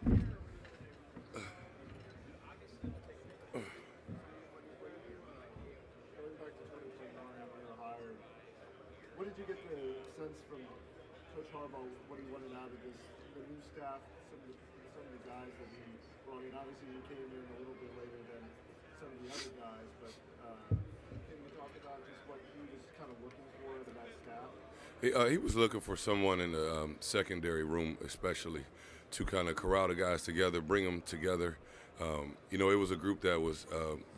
back to 2021 when you were hired, what did you get the sense from Coach Harbaugh what he wanted out of this, the new staff, some of the guys that he brought in? Obviously, you came in a little bit later than some of the other guys, but can you talk about just what he was kind of looking for out of that staff? He was looking for someone in the secondary room, especially, to kind of corral the guys together, bring them together. You know, it was a group that was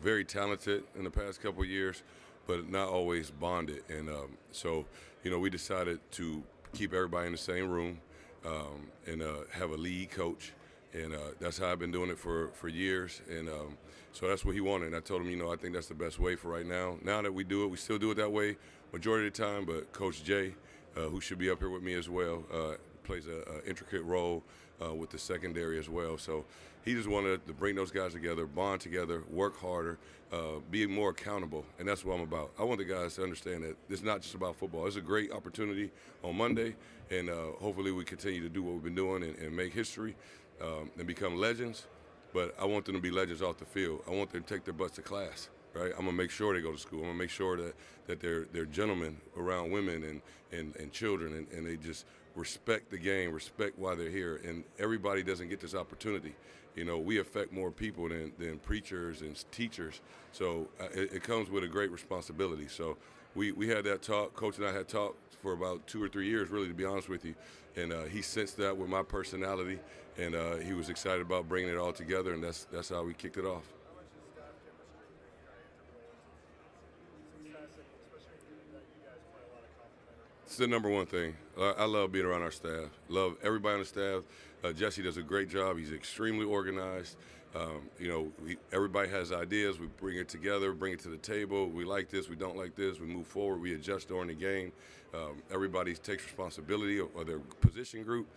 very talented in the past couple of years, but not always bonded. And so, you know, we decided to keep everybody in the same room and have a lead coach. And that's how I've been doing it for years. And so that's what he wanted. And I told him, you know, I think that's the best way for right now. Now that we do it, we still do it that way majority of the time. But Coach Jay, who should be up here with me as well, plays an intricate role with the secondary as well. So he just wanted to bring those guys together, bond together, work harder, be more accountable, and that's what I'm about. I want the guys to understand that it's not just about football. It's a great opportunity on Monday, and hopefully we continue to do what we've been doing and make history and become legends. But I want them to be legends off the field. I want them to take their butts to class. Right? I'm gonna make sure they go to school. I'm gonna make sure that they're gentlemen around women and children, and they just respect the game, respect why they're here. And everybody doesn't get this opportunity. You know, we affect more people than preachers and teachers. So it comes with a great responsibility. So we had that talk. Coach and I had talked for about 2 or 3 years, really, to be honest with you. And he sensed that with my personality, and he was excited about bringing it all together. And that's how we kicked it off. It's the number one thing. I love being around our staff. Love everybody on the staff. Jesse does a great job. He's extremely organized. You know, everybody has ideas. We bring it together, bring it to the table. We like this. We don't like this. We move forward. We adjust during the game. Everybody takes responsibility of their position group.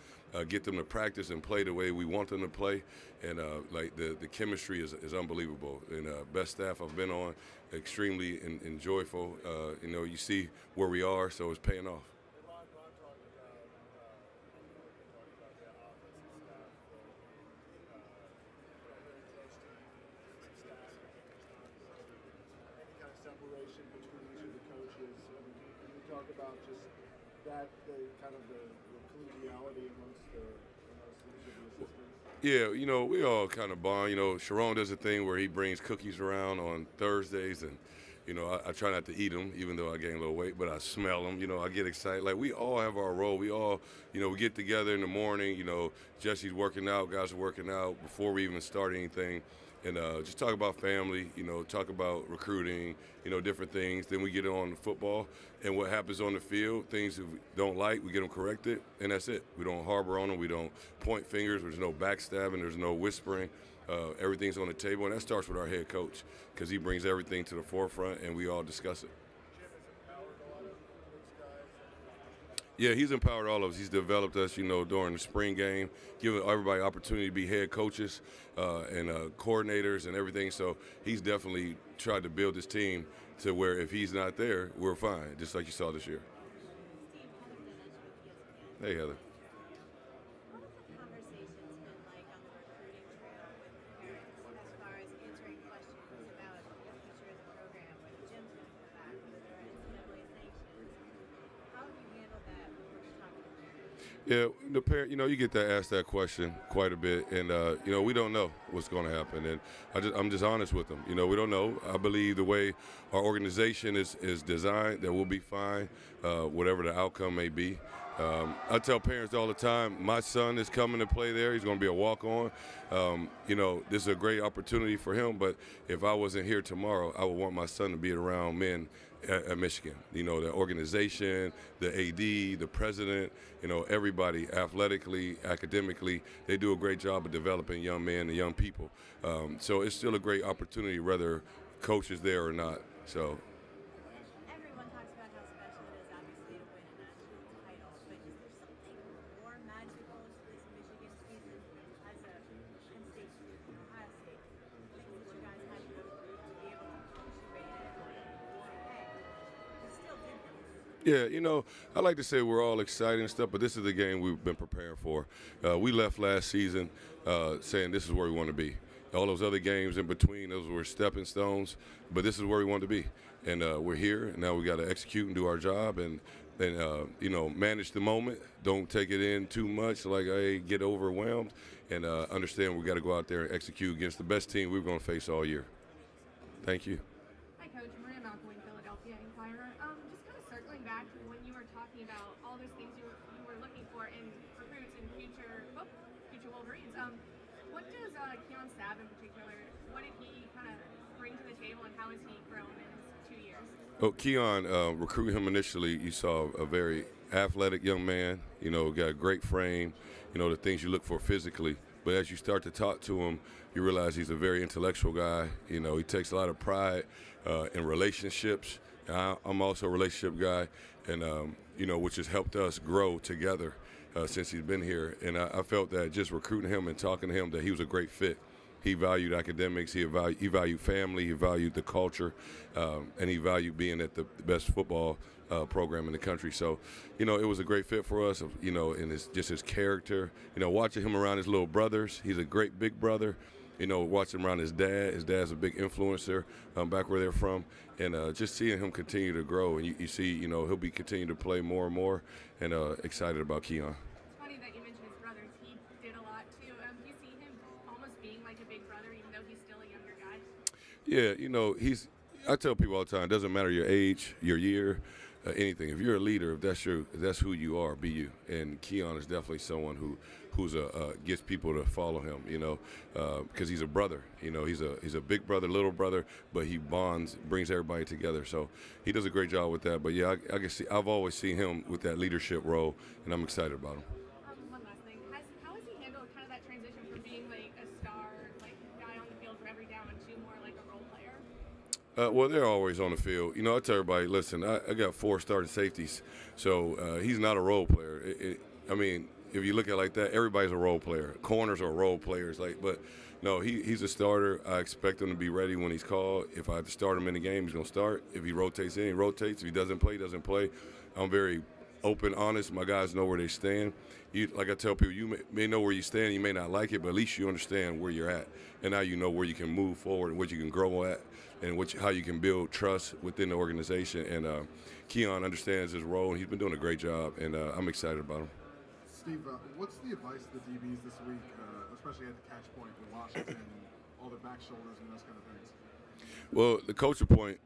Get them to practice and play the way we want them to play. And like the chemistry is unbelievable. And best staff I've been on. Extremely enjoyable. You know, you see where we are, so it's paying off. Separation between each of the coaches. I mean, can you talk about just that, the kind of the collegiality amongst each of the assistants? Yeah, you know, we all kind of bond. You know, Sharon does a thing where he brings cookies around on Thursdays, and you know, I try not to eat them, even though I gain a little weight, but I smell them. You know, I get excited. Like, we all have our role. We all, you know, we get together in the morning. You know, Jesse's working out, guys are working out before we even start anything. And just talk about family, you know, talk about recruiting, you know, different things. Then we get on football and what happens on the field, things that we don't like, we get them corrected, and that's it. We don't harbor on them. We don't point fingers. There's no backstabbing. There's no whispering. Everything's on the table, and that starts with our head coach because he brings everything to the forefront, and we all discuss it. Yeah, he's empowered all of us. He's developed us, you know, during the spring game, giving everybody opportunity to be head coaches and coordinators and everything. So he's definitely tried to build this team to where if he's not there, we're fine, just like you saw this year. Hey, Heather. Yeah, the parent, you know, you get to ask that question quite a bit, and you know, we don't know what's going to happen, and I'm just honest with them. You know, we don't know. I believe the way our organization is designed, that we'll be fine, whatever the outcome may be. I tell parents all the time, my son is coming to play there. He's going to be a walk-on. You know, this is a great opportunity for him, but if I wasn't here tomorrow, I would want my son to be around men at Michigan. You know, the organization, the AD, the president, you know, everybody athletically, academically, they do a great job of developing young men and young people. So it's still a great opportunity, whether coach is there or not. So. Everyone talks about how special it is, obviously, to win a national title, but is there something more magical to this Michigan season as a Penn State student, Ohio State, things that you guys had to go through to be able to push your way in and say, hey, we still did this? Yeah, I like to say we're all excited and stuff, but this is the game we've been preparing for. We left last season saying this is where we want to be. All those other games in between, those were stepping stones, but this is where we want to be. And we're here, and now we got to execute and do our job and manage the moment. Don't take it in too much, like, hey, get overwhelmed, and understand we got to go out there and execute against the best team we're going to face all year. Thank you. Hi, Coach. Maria Malcolm, Philadelphia Inquirer. Just kind of circling back to when you were talking about all those things you were looking for in recruits and future Wolverines. What does Keon Sabb in particular, what did he kind of bring to the table, and how has he grown in his 2 years? Oh, Keon, recruiting him initially, you saw a very athletic young man, got a great frame, the things you look for physically. But as you start to talk to him, you realize he's a very intellectual guy. He takes a lot of pride in relationships. I'm also a relationship guy, and, which has helped us grow together since he's been here. And I felt that just recruiting him and talking to him that he was a great fit. He valued academics, he valued family, he valued the culture, and he valued being at the best football program in the country. So, it was a great fit for us, in his character. Watching him around his little brothers, he's a great big brother. Watching him around his dad. His dad's a big influencer back where they're from. And just seeing him continue to grow. And you see, he'll be continuing to play more and more, and excited about Keon. It's funny that you mentioned his brothers. He did a lot, too. Do you see him almost being like a big brother, even though he's still a younger guy? Yeah, I tell people all the time, it doesn't matter your age, your year, anything. If you're a leader, if that's who you are, be you. And Keon is definitely someone who gets people to follow him, because he's a brother. He's a big brother, little brother, but he brings everybody together. So he does a great job with that. But yeah, I can see. I've always seen him with that leadership role, and I'm excited about him. One last thing, how has he handled kind of that transition from being like a star, like guy on the field for every down, to more like a role player? Well, they're always on the field. I tell everybody, listen, I got 4 starting safeties, so he's not a role player. If you look at it like that, everybody's a role player. Corners are role players, but no, he's a starter. I expect him to be ready when he's called. If I have to start him in the game, he's going to start. If he rotates in, he rotates. If he doesn't play, he doesn't play. I'm very open, honest. My guys know where they stand. Like I tell people, you may know where you stand. You may not like it, but at least you understand where you're at. And now you know where you can move forward and what you can grow at, and how you can build trust within the organization. And Keon understands his role, and he's been doing a great job, and I'm excited about him. Steve, what's the advice to the DBs this week, especially at the catch point with Washington, all the back shoulders and those kind of things? Well, the coaching point,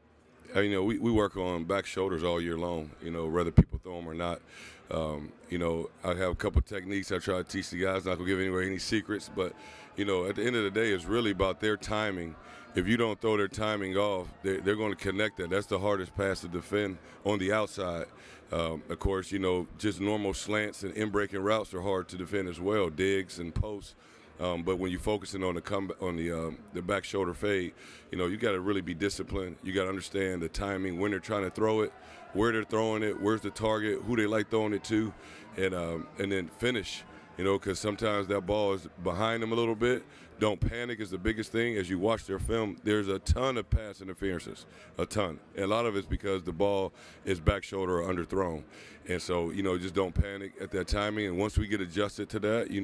we work on back shoulders all year long, whether people throw them or not. I have a couple techniques I try to teach the guys, not to give anybody any secrets, but, at the end of the day, it's really about their timing. If you don't throw their timing off, they're going to connect that. That's the hardest pass to defend on the outside. Of course, just normal slants and in-breaking routes are hard to defend as well, digs and posts. But when you're focusing on the back shoulder fade, you got to really be disciplined. You got to understand the timing, when they're trying to throw it, where they're throwing it, where's the target, who they like throwing it to, and then finish. Because sometimes that ball is behind them a little bit. Don't panic is the biggest thing. As you watch their film, there's a ton of pass interferences, a ton. And a lot of it's because the ball is back shoulder or underthrown. And so, just don't panic at that timing. And once we get adjusted to that, you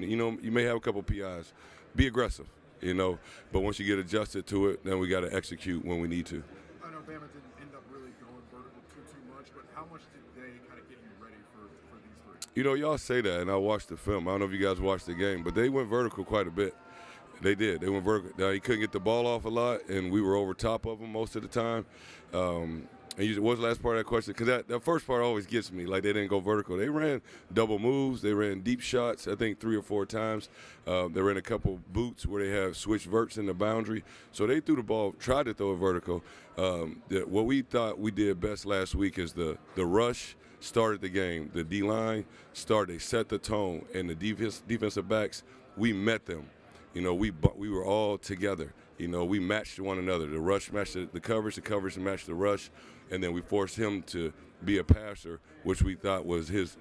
may have a couple PIs. Be aggressive, But once you get adjusted to it, then we got to execute when we need to. I know Bama didn't end up really going vertical too much, but how much did they kind of get you ready for these 3? Y'all say that, and I watched the film. I don't know if you guys watched the game, but they went vertical quite a bit. They did. They went vertical. Now, he couldn't get the ball off a lot, and we were over top of him most of the time. And what was the last part of that question? Because that first part always gets me, like they didn't go vertical. They ran double moves. They ran deep shots, I think 3 or 4 times. They ran a couple boots where they have switch verts in the boundary. So they threw the ball, tried to throw it vertical. What we thought we did best last week is the rush started the game. The D-line started. They set the tone. And the defensive backs, we met them. We were all together. We matched one another. The rush matched the coverage matched the rush, and then we forced him to be a passer, which we thought was his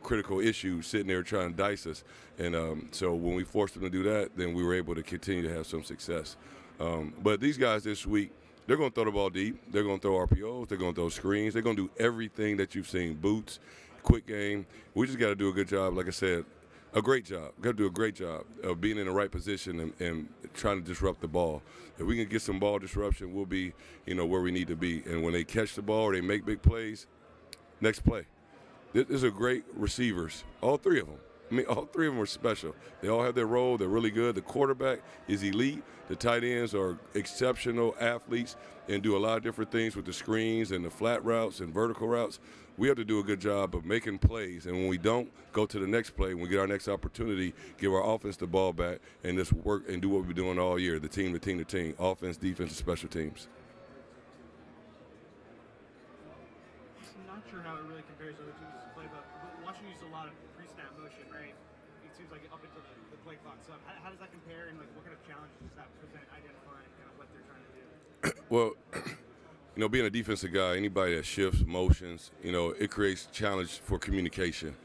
critical issue, sitting there trying to dice us. And so when we forced him to do that, then we were able to continue to have some success. But these guys this week, they're going to throw the ball deep. They're going to throw RPOs. They're going to throw screens. They're going to do everything that you've seen, boots, quick game. We just got to do a good job, like I said, a great job. Got to do a great job of being in the right position and trying to disrupt the ball. If we can get some ball disruption, we'll be, where we need to be. And when they catch the ball or they make big plays, next play. These are great receivers, all three of them. I mean, all three of them are special. They all have their role. They're really good. The quarterback is elite. The tight ends are exceptional athletes and do a lot of different things with the screens and the flat routes and vertical routes. We have to do a good job of making plays, and when we don't, go to the next play. When we get our next opportunity, give our offense the ball back and just work and do what we've been doing all year, the team, offense, defense, and special teams. I'm not sure how it really compares to other teams to play, but watching you use a lot of pre-snap motion, right? It seems like up until the play clock. So how does that compare, and what kind of challenges does that present identifying kind of what they're trying to do? Well, being a defensive guy, anybody that shifts motions, it creates challenge for communication.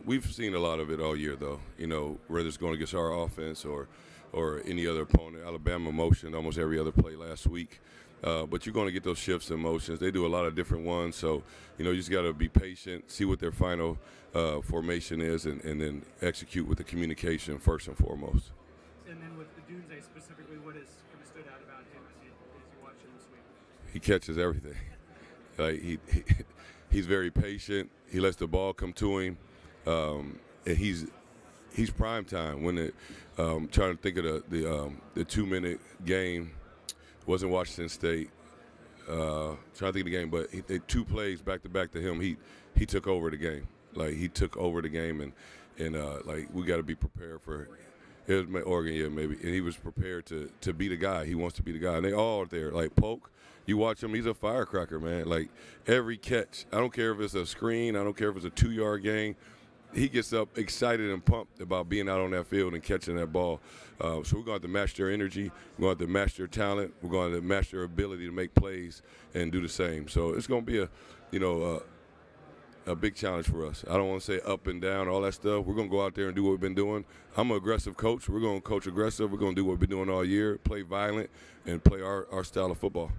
We've seen a lot of it all year, though. Whether it's going against our offense or any other opponent. Alabama motion almost every other play last week. But you're going to get those shifts and motions. They do a lot of different ones. So, you just got to be patient, see what their final formation is, and then execute with the communication first and foremost. And then with Dunze specifically, what has kind of stood out about him as you watch him this week? He catches everything. He's very patient. He lets the ball come to him. And he's prime time. When trying to think of the 2-minute game. Wasn't Washington State. Trying to think of the game, but they 2 plays back to back to him. He took over the game. He took over the game, and we got to be prepared for. It was Oregon, yeah, maybe, and he was prepared to be the guy. He wants to be the guy, and they all are there. Polk, you watch him, he's a firecracker, man. Every catch, I don't care if it's a screen, I don't care if it's a 2-yard gain. He gets up excited and pumped about being out on that field and catching that ball. So we're going to have to match their energy. We're going to have to match their talent. We're going to match their ability to make plays and do the same. So it's going to be a big challenge for us. I don't want to say up and down, all that stuff. We're going to go out there and do what we've been doing. I'm an aggressive coach. We're going to coach aggressive. We're going to do what we've been doing all year, play violent, and play our style of football.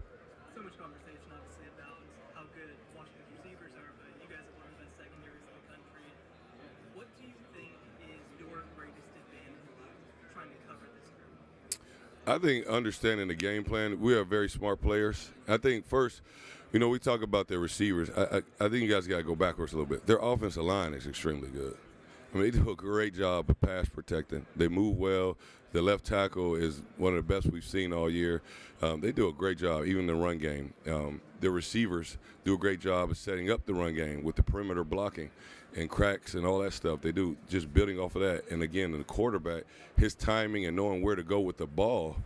So much conversation, obviously, about how good Washington's receivers are, but you guys have one of the best secondaries in the country. What do you think is your greatest advantage about trying to cover this group? I think understanding the game plan. We are very smart players. I think first, we talk about their receivers. I think you guys got to go backwards a little bit. Their offensive line is extremely good. They do a great job of pass protecting. They move well. The left tackle is one of the best we've seen all year. They do a great job, even in the run game. The receivers do a great job of setting up the run game with the perimeter blocking and cracks and all that stuff. They do just building off of that. And, again, the quarterback, his timing and knowing where to go with the ball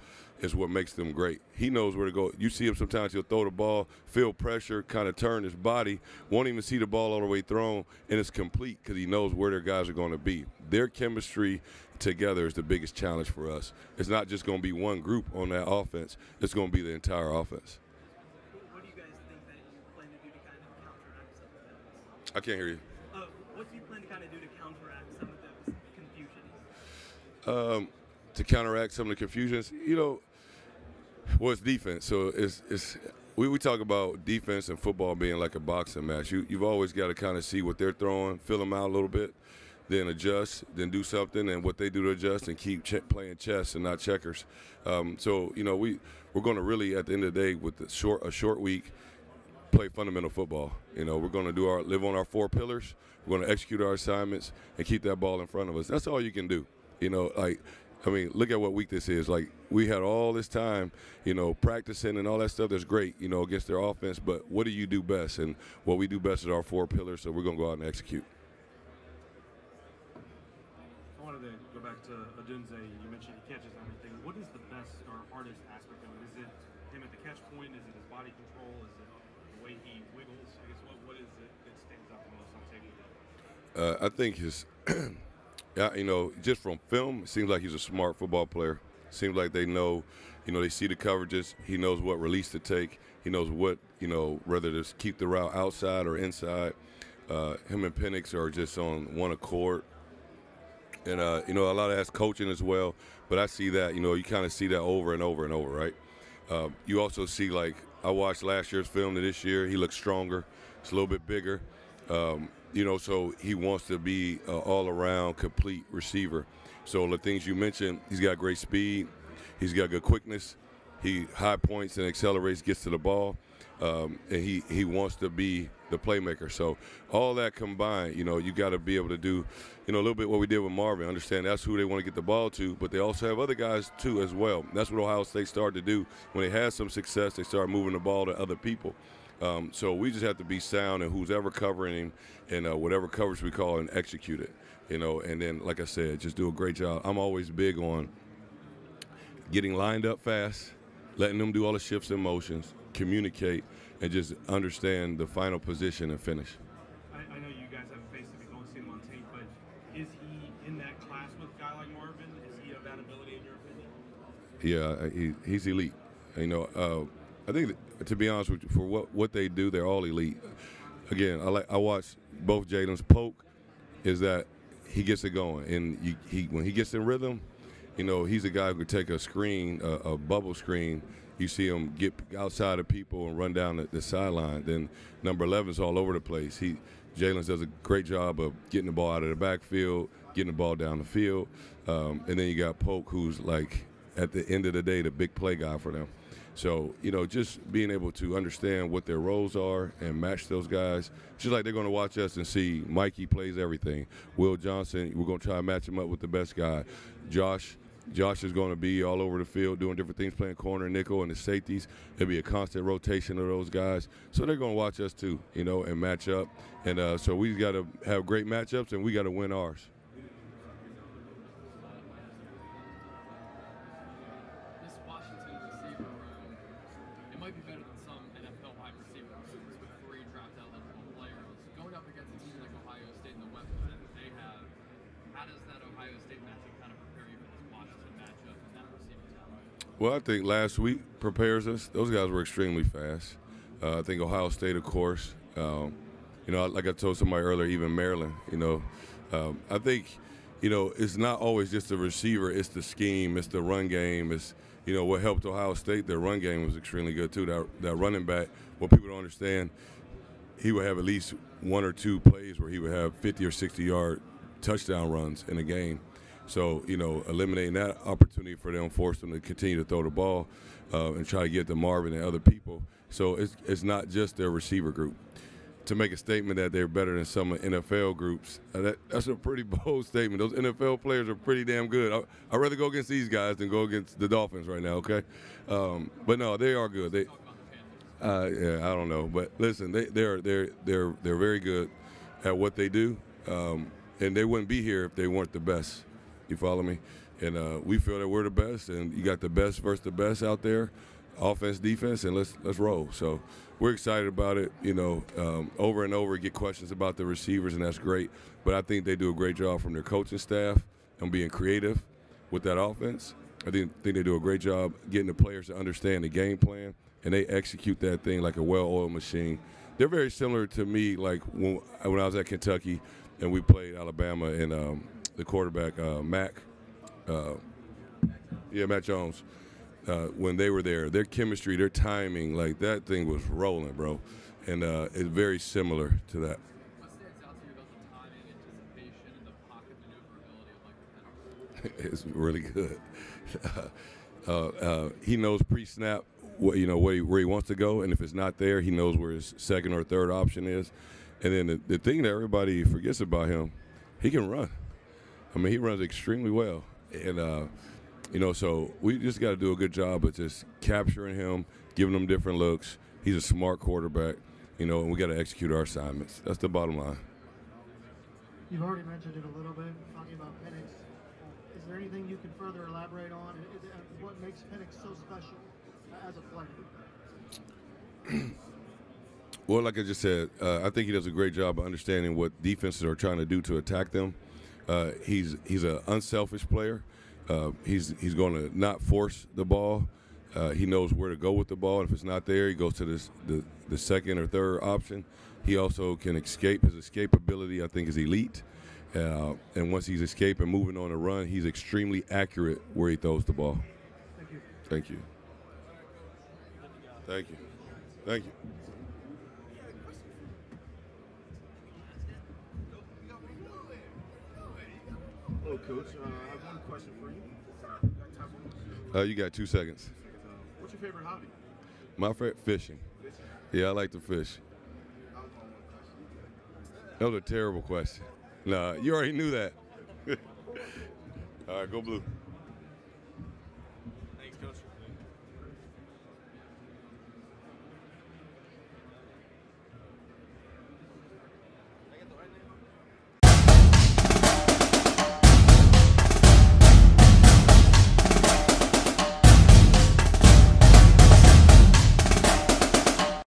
is what makes them great. He knows where to go. You see him sometimes, he'll throw the ball, feel pressure, kind of turn his body, won't even see the ball all the way thrown, and it's complete because he knows where their guys are going to be. Their chemistry together is the biggest challenge for us. It's not just going to be one group on that offense. It's going to be the entire offense. What do you guys think that you plan to do to kind of counteract some of those? I can't hear you. What do you plan to kind of do to counteract some of those confusions? To counteract some of the confusions, it's defense. So we talk about defense and football being like a boxing match. You've always got to kind of see what they're throwing, fill them out a little bit, then adjust, then do something, and what they do to adjust, and keep playing chess and not checkers. So we're going to really, at the end of the day, with a short week, play fundamental football. We're going to live on our 4 pillars. We're going to execute our assignments and keep that ball in front of us. That's all you can do. Look at what week this is. We had all this time, practicing and all that stuff. That's great, against their offense. But what do you do best? And what we do best is our 4 pillars. So we're going to go out and execute. I wanted to go back to Dunze. You mentioned he catches everything. What is the best or hardest aspect of it? Is it him at the catch point? Is it his body control? Is it the way he wiggles? I guess what is it that stands out the most on tape? I think his. Just from film, it seems like he's a smart football player. Seems like they know, they see the coverages. He knows what release to take. He knows what, whether to keep the route outside or inside. Him and Penix are just on one accord. And, a lot of that's coaching as well. But I see that, you kind of see that over and over and over, right? You also see, like, I watched last year's film to this year. He looks stronger. It's a little bit bigger. So he wants to be an all-around, complete receiver. So the things you mentioned, he's got great speed. He's got good quickness. He high points and accelerates, gets to the ball. And he wants to be the playmaker. So all that combined, you got to be able to do, a little bit what we did with Marvin. Understand that's who they want to get the ball to, but they also have other guys too as well. That's what Ohio State started to do. When they had some success, they started moving the ball to other people. So we just have to be sound in who's ever covering him and whatever coverage we call and execute it. And then, like I said, just do a great job. I'm always big on getting lined up fast, letting them do all the shifts and motions, communicate, and just understand the final position and finish. I know you guys haven't faced him, you've only seen him on tape, but is he in that class with a guy like Marvin? Is he of that ability in your opinion? Yeah, he's elite. I think that, to be honest with you, for what they do, they're all elite. Again, I watch both Jalen's. Poke is that he gets it going, and when he gets in rhythm, he's a guy who could take a screen, a bubble screen. You see him get outside of people and run down the sideline. Then number 11 is all over the place. Jalen does a great job of getting the ball out of the backfield, getting the ball down the field. And then you got Polk, who's like, at the end of the day, the big play guy for them. So, just being able to understand what their roles are and match those guys. Just like they're going to watch us and see Mikey plays everything. Will Johnson, we're going to try and match him up with the best guy. Josh is going to be all over the field doing different things, playing corner, nickel, and the safeties. There'll be a constant rotation of those guys. So they're going to watch us too, and match up. And so we got to have great matchups, and we got to win ours. This Washington receiver room, it might be better than some NFL wide receiver rooms with 3 draft-eligible players. Going up against a team like Ohio State and the weapons that they have, how does that Ohio State matchup kind of prepare you for this Washington matchup and that receiving talent? Well, I think last week prepares us. Those guys were extremely fast. I think Ohio State, of course. Like I told somebody earlier, even Maryland. I think, it's not always just the receiver. It's the scheme. It's the run game. It's, what helped Ohio State. Their run game was extremely good too. That running back. What people don't understand, he would have at least 1 or 2 plays where he would have 50 or 60-yard touchdown runs in a game. So, eliminating that opportunity for them forced them to continue to throw the ball and try to get to Marvin and other people. So it's not just their receiver group. To make a statement that they're better than some NFL groups, that's a pretty bold statement. Those NFL players are pretty damn good. I'd rather go against these guys than go against the Dolphins right now, okay? But no, they are good. I don't know. But listen, they're very good at what they do. And they wouldn't be here if they weren't the best. You follow me? And we feel that we're the best, and you got the best versus the best out there, offense, defense, and let's roll. So we're excited about it. Over and over get questions about the receivers, and that's great. But I think they do a great job from their coaching staff and being creative with that offense. I think they do a great job getting the players to understand the game plan, and they execute that thing like a well-oiled machine. They're very similar to me, like when I was at Kentucky and we played Alabama and the quarterback, Matt Jones. When they were there, their chemistry, their timing, like that thing was rolling, bro. And it's very similar to that. What stands out to you about the timing, anticipation, and the pocket maneuverability of Mike McDaniel? It's really good. He knows pre-snap where he wants to go, and if it's not there, he knows where his second or third option is. And then the thing that everybody forgets about him, he can run. I mean, he runs extremely well. And so we just got to do a good job of just capturing him, giving him different looks. He's a smart quarterback, and we got to execute our assignments. That's the bottom line. You've already mentioned it a little bit, talking about Penix. Is there anything you can further elaborate on? What makes Penix so special as a player? Well, like I just said, I think he does a great job of understanding what defenses are trying to do to attack them. He's an unselfish player. He's going to not force the ball. He knows where to go with the ball. If it's not there, he goes to the second or third option. He also can escape. His escapability, I think, is elite. And once he's escaping, moving on a run, he's extremely accurate where he throws the ball. Thank you. Thank you. Thank you. Thank you. Hello, Coach. I have one question for you. Got time for one? You got 2 seconds. What's your favorite hobby? My favorite fishing. Fishing. Yeah, I like to fish. That was my one question. That was a terrible question. Nah, you already knew that. All right, go blue.